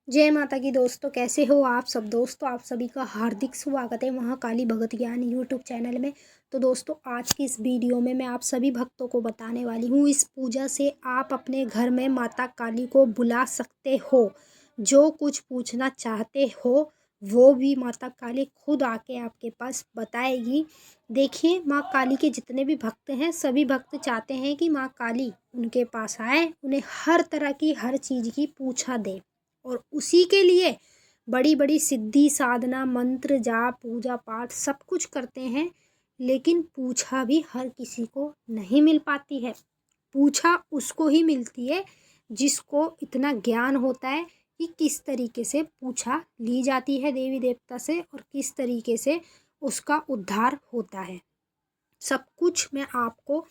जय माता की दोस्तों, कैसे हो आप सब। दोस्तों आप सभी का हार्दिक स्वागत है महाकाली भगत ज्ञान यूट्यूब चैनल में। तो दोस्तों आज की इस वीडियो में मैं आप सभी भक्तों को बताने वाली हूँ, इस पूजा से आप अपने घर में माता काली को बुला सकते हो। जो कुछ पूछना चाहते हो वो भी माता काली खुद आके आपके पास बताएगी। देखिए, माँ काली के जितने भी भक्त हैं सभी भक्त चाहते हैं कि माँ काली उनके पास आए, उन्हें हर तरह की हर चीज़ की पूछा दे, और उसी के लिए बड़ी बड़ी सिद्धि साधना मंत्र जाप पूजा पाठ सब कुछ करते हैं। लेकिन पूछा भी हर किसी को नहीं मिल पाती है। पूछा उसको ही मिलती है जिसको इतना ज्ञान होता है कि किस तरीके से पूछा ली जाती है देवी देवता से और किस तरीके से उसका उद्धार होता है। सब कुछ मैं आपको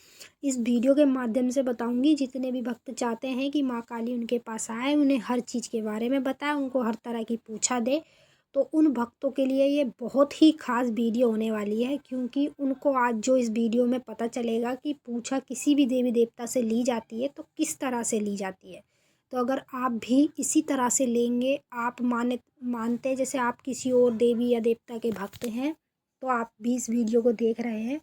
इस वीडियो के माध्यम से बताऊंगी। जितने भी भक्त चाहते हैं कि माँ काली उनके पास आए, उन्हें हर चीज़ के बारे में बताए, उनको हर तरह की पूछा दे, तो उन भक्तों के लिए ये बहुत ही खास वीडियो होने वाली है। क्योंकि उनको आज जो इस वीडियो में पता चलेगा कि पूछा किसी भी देवी देवता से ली जाती है तो किस तरह से ली जाती है। तो अगर आप भी इसी तरह से लेंगे, आप मानते जैसे आप किसी और देवी या देवता के भक्त हैं, तो आप भी इस वीडियो को देख रहे हैं,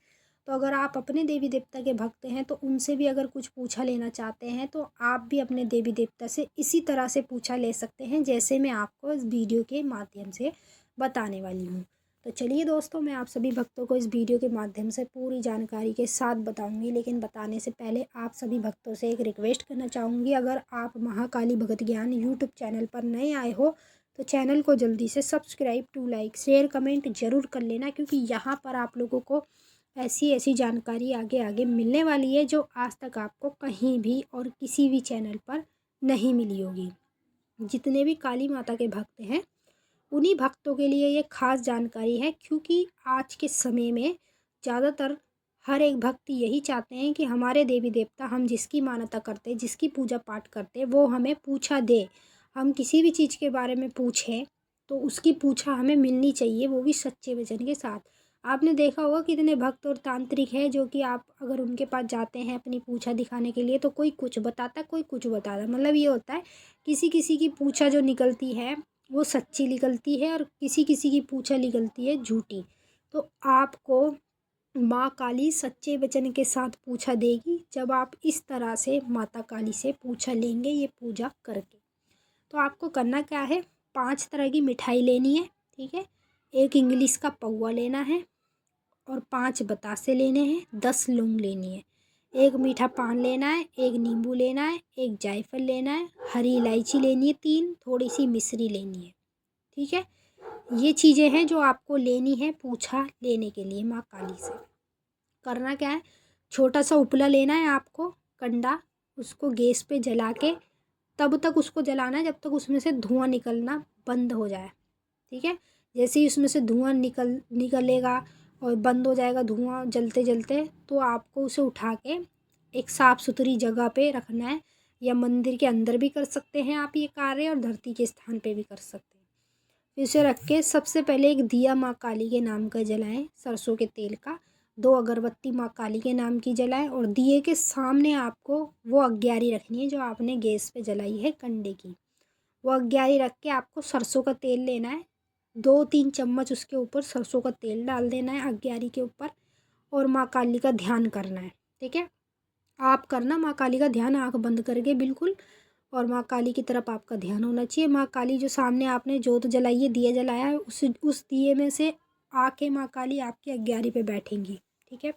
तो अगर आप अपने देवी देवता के भक्त हैं तो उनसे भी अगर कुछ पूछा लेना चाहते हैं तो आप भी अपने देवी देवता से इसी तरह से पूछा ले सकते हैं जैसे मैं आपको इस वीडियो के माध्यम से बताने वाली हूँ। तो चलिए दोस्तों, मैं आप सभी भक्तों को इस वीडियो के माध्यम से पूरी जानकारी के साथ बताऊंगी। लेकिन बताने से पहले आप सभी भक्तों से एक रिक्वेस्ट करना चाहूँगी, अगर आप महाकाली भगत ज्ञान यूट्यूब चैनल पर नए आए हो तो चैनल को जल्दी से subscribe to like share comment ज़रूर कर लेना, क्योंकि यहाँ पर आप लोगों को ऐसी ऐसी जानकारी आगे आगे मिलने वाली है जो आज तक आपको कहीं भी और किसी भी चैनल पर नहीं मिली होगी। जितने भी काली माता के भक्त हैं उन्हीं भक्तों के लिए ये खास जानकारी है, क्योंकि आज के समय में ज़्यादातर हर एक भक्त यही चाहते हैं कि हमारे देवी देवता, हम जिसकी मान्यता करते जिसकी पूजा पाठ करते वो हमें पूछा दे। हम किसी भी चीज़ के बारे में पूछें तो उसकी पूछा हमें मिलनी चाहिए, वो भी सच्चे वचन के साथ। आपने देखा होगा कितने भक्त और तांत्रिक है जो कि आप अगर उनके पास जाते हैं अपनी पूछा दिखाने के लिए तो कोई कुछ बताता कोई कुछ बताता। मतलब ये होता है किसी किसी की पूछा जो निकलती है वो सच्ची निकलती है और किसी किसी की पूछा निकलती है झूठी। तो आपको माँ काली सच्चे वचन के साथ पूछा देगी जब आप इस तरह से माता काली से पूछा लेंगे ये पूजा करके। तो आपको करना क्या है, 5 तरह की मिठाई लेनी है, ठीक है। एक इंग्लिश का पौवा लेना है और 5 बतासे लेने हैं, 10 लौंग लेनी है, एक मीठा पान लेना है, एक नींबू लेना है, एक जायफल लेना है, हरी इलायची लेनी है 3, थोड़ी सी मिश्री लेनी है, ठीक है। ये चीज़ें हैं जो आपको लेनी है पूछा लेने के लिए माँ काली से। करना क्या है, छोटा सा उपला लेना है आपको, कंडा, उसको गैस पे जला के तब तक उसको जलाना है जब तक उसमें से धुआं निकलना बंद हो जाए, ठीक है। जैसे ही उसमें से धुआं निकलेगा और बंद हो जाएगा धुआं जलते जलते, तो आपको उसे उठा के एक साफ़ सुथरी जगह पे रखना है, या मंदिर के अंदर भी कर सकते हैं आप ये कार्य और धरती के स्थान पे भी कर सकते हैं। फिर उसे रख के सबसे पहले एक दिया माँ काली के नाम का जलाएं सरसों के तेल का, 2 अगरबत्ती माँ काली के नाम की जलाएं, और दिए के सामने आपको वो अग्यारी रखनी है जो आपने गैस पे जलाई है कंडे की। वो अग्यारी रख के आपको सरसों का तेल लेना है, 2-3 चम्मच उसके ऊपर सरसों का तेल डाल देना है अग्यारी के ऊपर, और माँ काली का ध्यान करना है, ठीक है। आप करना माँ काली का ध्यान आंख बंद करके बिल्कुल, और माँ काली की तरफ आपका ध्यान होना चाहिए। माँ काली जो सामने आपने जोत जलाई है दिया जलाया है उस दिए में से आके माँ काली आपकी अग्यारी पे बैठेंगी, ठीक है।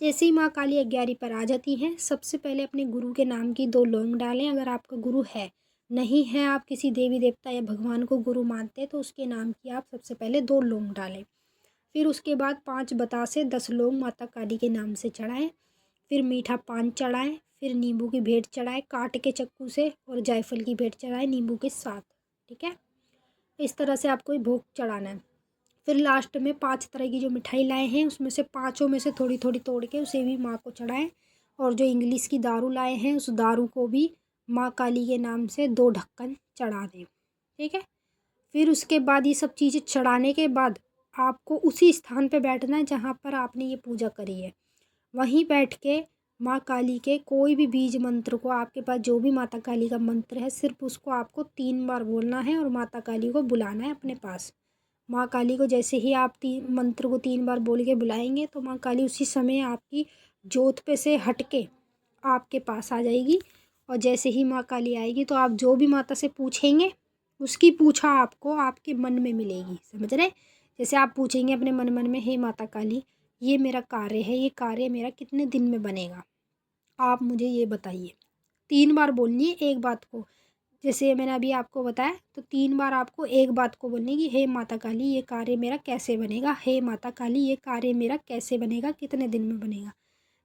जैसे ही माँ काली अग्यारी पर आ जाती हैं सबसे पहले अपने गुरु के नाम की 2 लौंग डालें, अगर आपका गुरु है। नहीं है, आप किसी देवी देवता या भगवान को गुरु मानते हैं तो उसके नाम की आप सबसे पहले 2 लौंग डालें। फिर उसके बाद 5 बतासे 10 लौंग माता काली के नाम से चढ़ाएं। फिर मीठा पान चढ़ाएं, फिर नींबू की भेंट चढ़ाएं काट के चक्कू से, और जायफल की भेंट चढ़ाएं नींबू के साथ, ठीक है। इस तरह से आपको ये भोग चढ़ाना है। फिर लास्ट में 5 तरह की जो मिठाई लाए हैं उसमें से पाँचों में से थोड़ी थोड़ी तोड़ के उसे भी माँ को चढ़ाएं, और जो इंग्लिश की दारू लाए हैं उस दारू को भी माँ काली के नाम से 2 ढक्कन चढ़ा दें, ठीक है। फिर उसके बाद ये सब चीज़ें चढ़ाने के बाद आपको उसी स्थान पे बैठना है जहाँ पर आपने ये पूजा करी है। वहीं बैठ के माँ काली के कोई भी बीज मंत्र को, आपके पास जो भी माता काली का मंत्र है, सिर्फ उसको आपको 3 बार बोलना है और माता काली को बुलाना है अपने पास। माँ काली को जैसे ही आप मंत्र को 3 बार बोल के बुलाएंगे तो माँ काली उसी समय आपकी जोत पे से हट के आपके पास आ जाएगी। और जैसे ही माँ काली आएगी तो आप जो भी माता से पूछेंगे उसकी पूछा आपको आपके मन में मिलेगी। समझ रहे? जैसे आप पूछेंगे अपने मन मन में, हे माता काली, ये मेरा कार्य है, ये कार्य मेरा कितने दिन में बनेगा, आप मुझे ये बताइए। 3 बार बोलनी है एक बात को। जैसे मैंने अभी आपको बताया तो 3 बार आपको एक बात को बोलनी कि हे माता काली, ये कार्य मेरा कैसे बनेगा, हे माता काली, ये कार्य मेरा कैसे बनेगा, कितने दिन में बनेगा।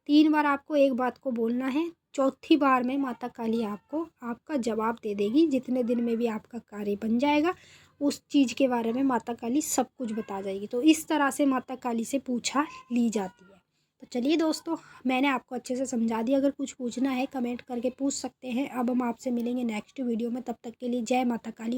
3 बार आपको एक बात को बोलना है। चौथी बार में माता काली आपको आपका जवाब दे देगी। जितने दिन में भी आपका कार्य बन जाएगा उस चीज़ के बारे में माता काली सब कुछ बता जाएगी। तो इस तरह से माता काली से पूछा ली जाती है। तो चलिए दोस्तों, मैंने आपको अच्छे से समझा दिया। अगर कुछ पूछना है कमेंट करके पूछ सकते हैं। अब हम आपसे मिलेंगे नेक्स्ट वीडियो में। तब तक के लिए जय माता काली।